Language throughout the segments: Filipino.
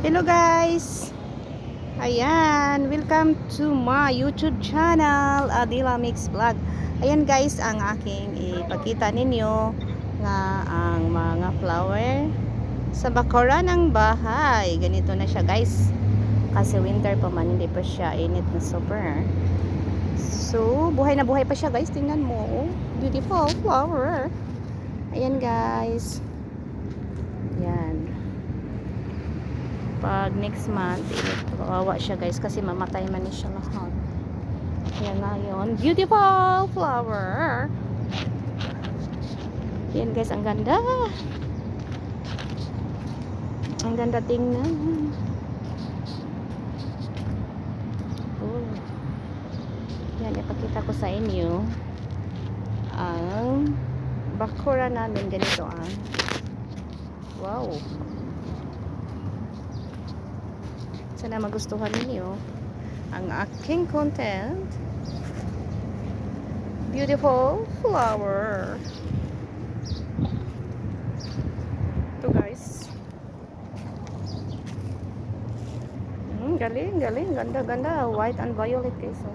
Hello guys! Ayan, welcome to my YouTube channel, Adila Mix Vlog. Ayan guys, ang aking ipakita ninyo nga ang mga flower sa bakura ng bahay. Ganito na siya guys. Kasi winter pa man, hindi pa siya init na super. So, buhay na buhay pa siya guys. Tingnan mo. Beautiful flower. Ayan guys. Ayan. Pag next month, kawawa siya guys kasi mamatay man ni siya lahat. Yan na yun. Beautiful flower. Yan guys, ang ganda. Ang ganda tingnan. Oh. Yan, ipakita ko sa inyo ang bakura namin. Ganito ang wow. Sana magustuhan ninyo ang aking content. Beautiful flower. Ito guys. Galing, galing. Ganda, ganda. White and violet guys. Oh.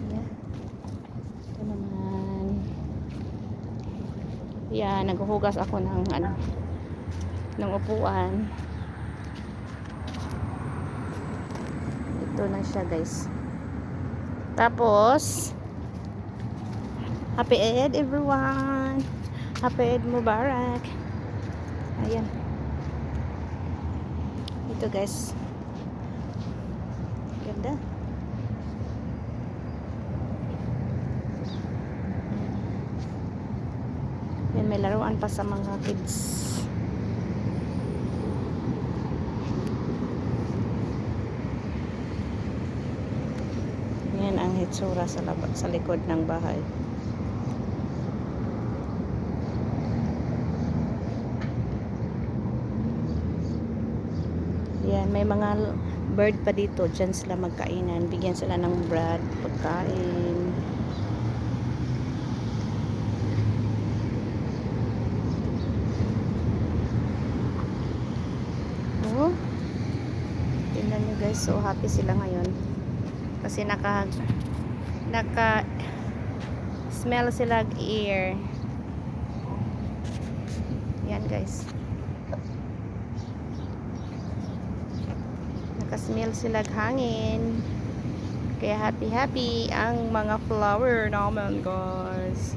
Yeah. Ito naman. Yan, naghuhugas ako ng ng upuan. Ito na siya guys. Tapos Happy Eid everyone. Happy Eid Mubarak. Ayan. Ito guys. Ganda. Yan, may laruan pa sa mga kids. Yan ang hitsura sa likod ng bahay. Yan, may mga bird pa dito. Diyan sila magkainan. Bigyan sila ng bread, pagkain. Oh. Tingnan nyo guys. So happy sila ngayon. Kasi naka smell sila air. Yan guys. Naka-smell sila hangin. Kaya happy ang mga flower naman guys.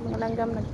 Mga langgam na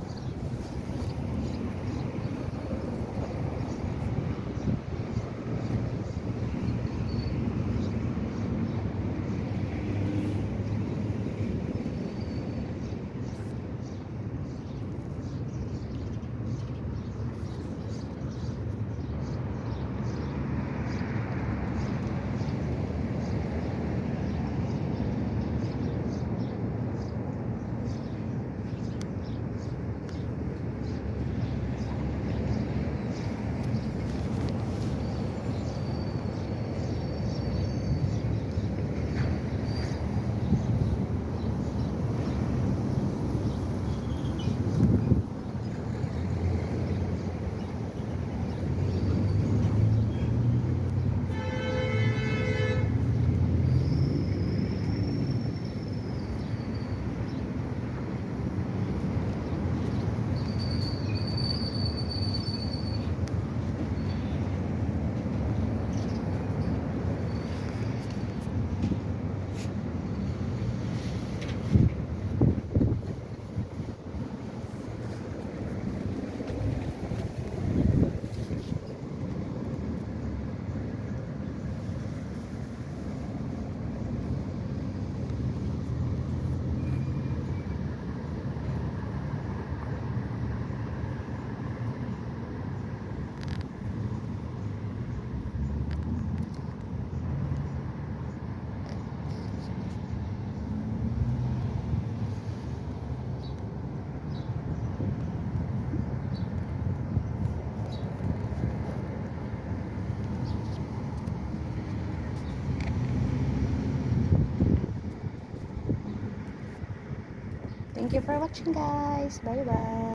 Thank you for watching guys. Bye bye.